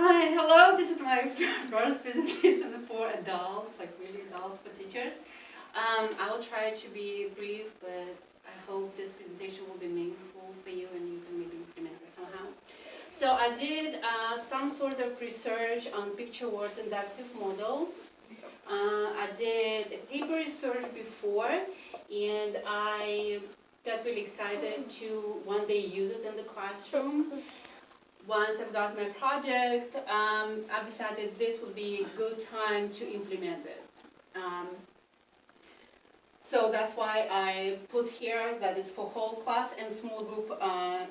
Hi, hello. This is my first presentation for adults, like really adults for teachers. I will try to be brief, but I hope this presentation will be meaningful for you and you can maybe implement it somehow. So I did some sort of research on picture word inductive model. I did a paper research before, and I got really excited to one day use it in the classroom. Once I've got my project, I've decided this would be a good time to implement it. So that's why I put here that it's for whole class and small group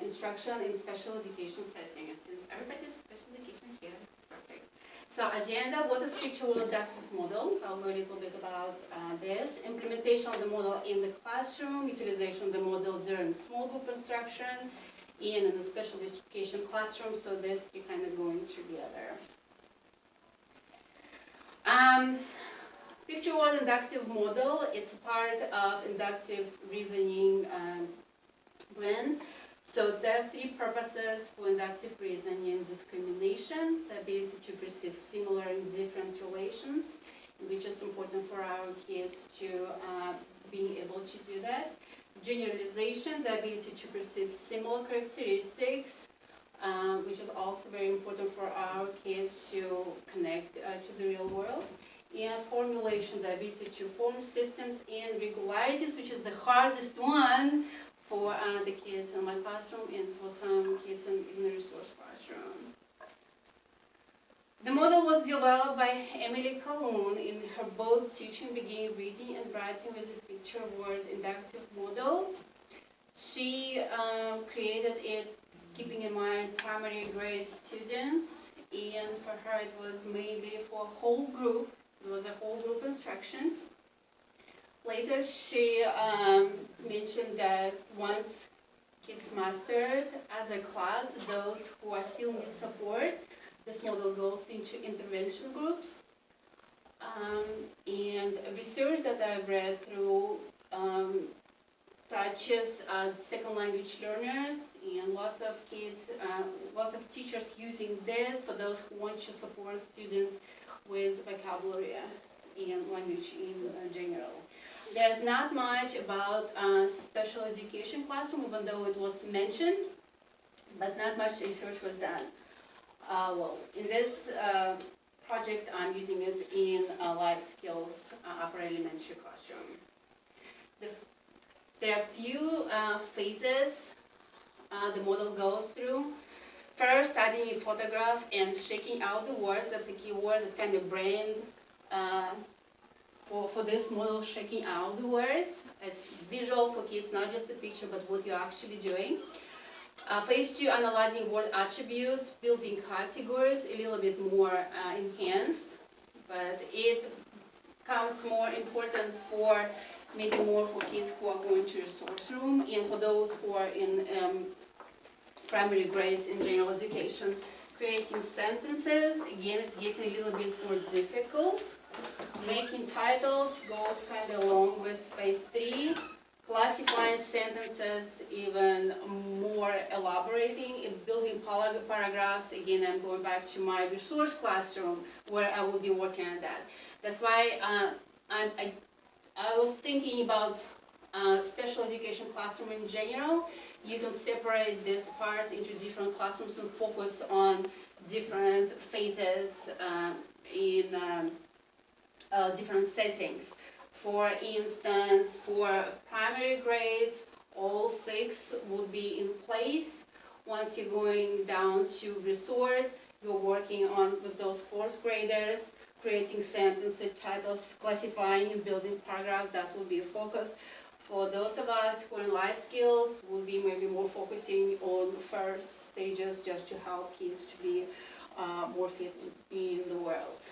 instruction in special education setting. And since everybody's special education here, it's perfect. So agenda, what is picture word inductive model? I'll go a little bit about this. Implementation of the model in the classroom, utilization of the model during small group instruction, in a special education classroom, so this three kind of going together. Picture word inductive model, it's part of inductive reasoning PWIM. So there are three purposes for inductive reasoning: discrimination, the ability to perceive similar and different relations, which is important for our kids to be able to do that. Generalization, the ability to perceive similar characteristics, which is also very important for our kids to connect to the real world. And formulation, the ability to form systems and regularities, which is the hardest one for the kids in my classroom and for some kids in the resource classroom. The model was developed by Emily Calhoun in her book Teaching Begin Reading and Writing with a Picture Word Inductive Model. She created it keeping in mind primary grade students, and for her it was mainly for a whole group. It was a whole group instruction. Later she mentioned that once kids mastered as a class, those who are still need support, this model goes into intervention groups. And research that I've read through touches second language learners, and lots of kids, lots of teachers using this for those who want to support students with vocabulary and language in general. There's not much about special education classroom, even though it was mentioned, but not much research was done. Well, in this project, I'm using it in life skills upper elementary classroom. There are few phases the model goes through. First, studying a photograph and shaking out the words. That's a key word. It's kind of brand for this model, shaking out the words. It's visual for kids, not just a picture, but what you're actually doing. Phase 2, analyzing word attributes, building categories, a little bit more enhanced, but it becomes more important for maybe more for kids who are going to resource room and for those who are in primary grades in general education. Creating sentences, again, it's getting a little bit more difficult. Making titles goes kind of along with phase 3. Classifying sentences, even more elaborating, and building paragraphs. Again, I'm going back to my resource classroom where I will be working on that. That's why I was thinking about special education classroom in general. You can separate these parts into different classrooms and focus on different phases in different settings. For instance, for primary grades, all 6 would be in place. Once you're going down to resource, you're working on with those 4th graders, creating sentences, titles, classifying and building paragraphs. That will be a focus. For those of us who are in life skills, we'll be maybe more focusing on first stages just to help kids to be more fit in the world.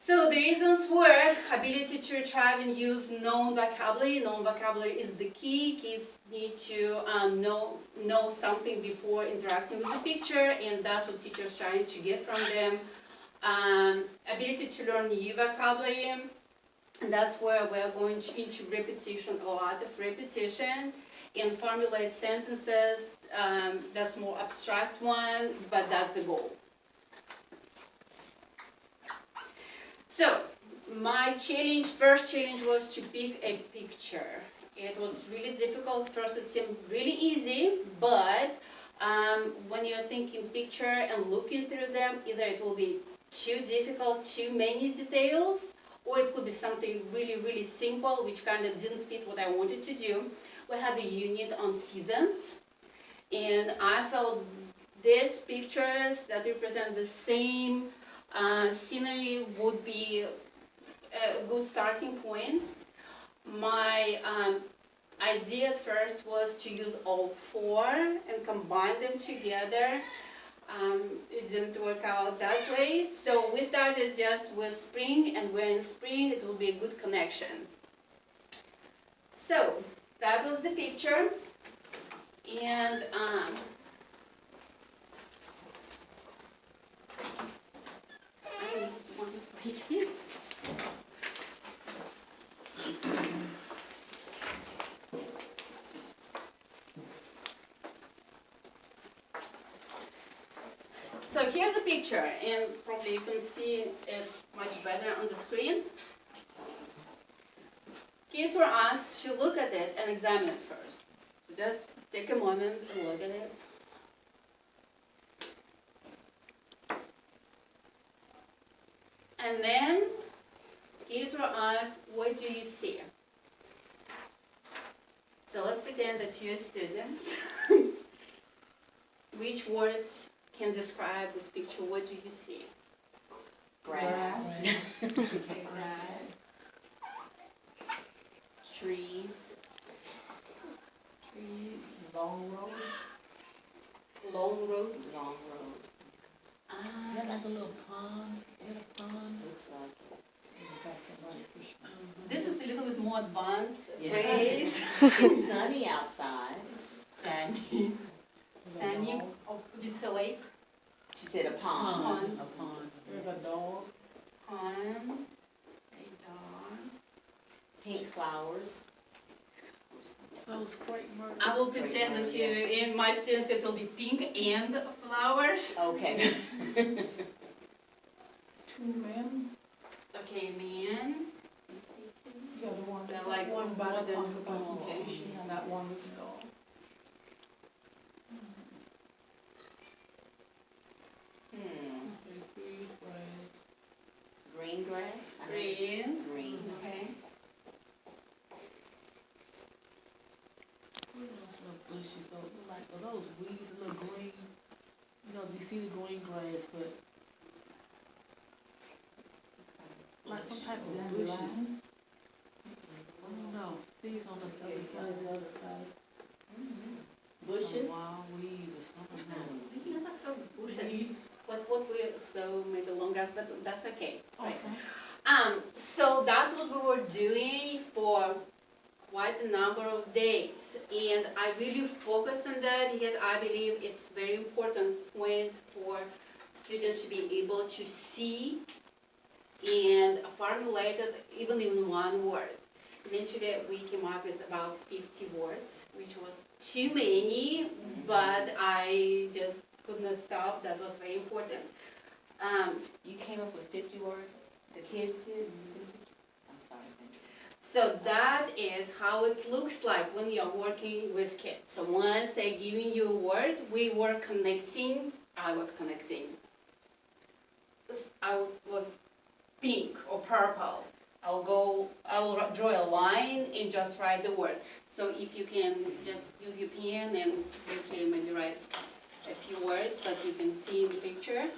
So the reasons were ability to retrieve and use known vocabulary. Known vocabulary is the key. Kids need to know something before interacting with the picture, and that's what teachers are trying to get from them. Ability to learn new vocabulary, and that's where we're going into repetition, a lot of repetition. and formulate sentenences. That's more abstract one, but that's the goal. So, my first challenge was to pick a picture. It was really difficult. First, it seemed really easy, but when you're thinking picture and looking through them, either it will be too difficult, too many details, or it could be something really, really simple, which kind of didn't fit what I wanted to do. We had a unit on seasons, and I felt these pictures that represent the same scenery would be a good starting point. My idea at first was to use all four and combine them together. It didn't work out that way, so we started just with spring, and we're in spring, it will be a good connection. So that was the picture, and I need one right here. So here's a picture, and probably you can see it much better on the screen. Kids were asked to look at it and examine it first. So just take a moment and look at it. And then kids were asked, what do you see? So let's pretend that you're students. Which words can describe this picture? What do you see? Grass. Grass. Trees. Trees. Long road. Long road. Long road. Is that like a little pond? Is it a pond? Looks like Got somebody push me. This is a little bit more advanced Yeah. phrase. it's sunny outside. Sandy. Sandy. Oh, did you say lake? She said a pond. Pond. A pond. There's a dog. Pond. A dog. Pink flowers. So it's quite murder. I will pretend that you, in my students, it will be pink and flowers. Okay. Two men. Okay, man. Yeah, the one. They're like one by more the than- occupation, and that one with the dog. Green grass. Green. Green. Okay. What are those little bushes? Those look like are those weeds, a little green. You know, you see the green grass, but like some type of bushes. I don't know. See, it's on the other side. The other side. Bushes. Wild weeds or something. Maybe not so bushes. Weeds. What we so maybe long grass, but that's okay. Right. Okay. So that's what we were doing for quite a number of days, and I really focused on that because I believe it's very important point for students to be able to see and formulate it even in one word. Eventually, we came up with about 50 words, which was too many, but I just could not stop. That was very important. You came up with 50 words. The kids did. I'm sorry. Thank you. So that is how it looks like when you're working with kids. So once they're giving you a word, we were connecting. I was connecting. I would pink or purple. I will draw a line and just write the word. So if you can just use your pen and you can maybe write a few words that you can see in the picture.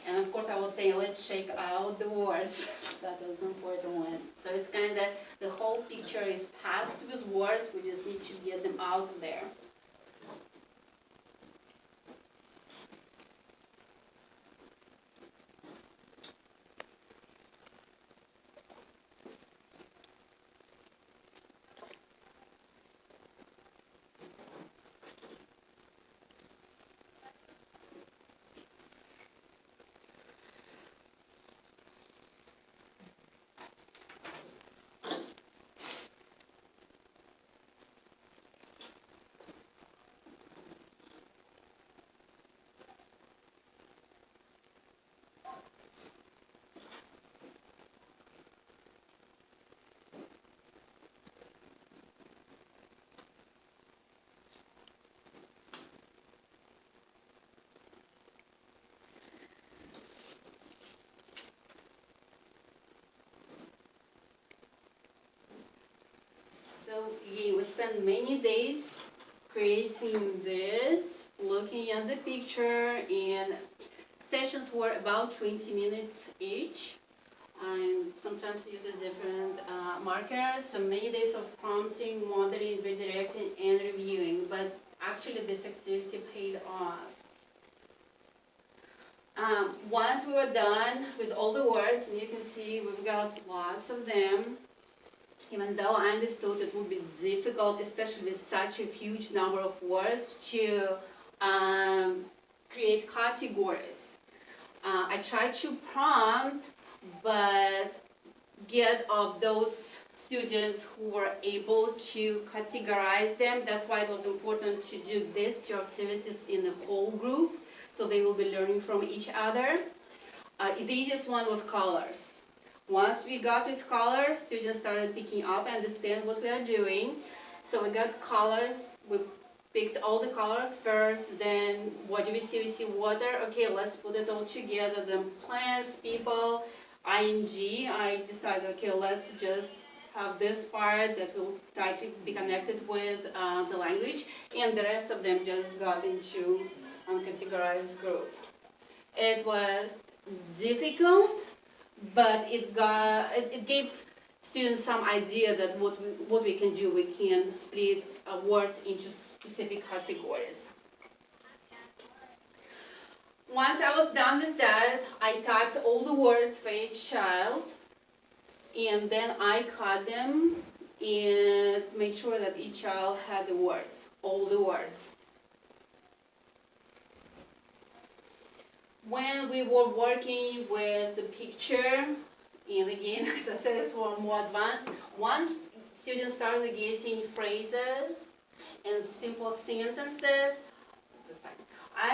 And of course I was saying, let's shake out the words. That was an important one. So it's kind of, the whole picture is packed with words, we just need to get them out there. So again, we spent many days creating this, looking at the picture, and sessions were about 20 minutes each. And sometimes using different markers, so many days of prompting, modeling, redirecting, and reviewing. But actually, this activity paid off. Once we were done with all the words, and you can see we've got lots of them, even though I understood it would be difficult, especially with such a huge number of words, to create categories. I tried to prompt, but get of those students who were able to categorize them. That's why it was important to do these two activities in the whole group, so they will be learning from each other. The easiest one was colors. Once we got with colors, students started picking up and understand what we are doing. So we got colors, we picked all the colors first, then what do we see? We see water. Okay, let's put it all together. Then plants, people, ing. I decided, okay, let's just have this part that will try to be connected with the language, and the rest of them just got into uncategorized group. It was difficult, but it gave students some idea that what we can do. We can split words into specific categories. Once I was done with that, I typed all the words for each child, and then I cut them and made sure that each child had the words, all the words. When we were working with the picture, and again, as I said, it's more advanced, once students started getting phrases and simple sentences, that's fine.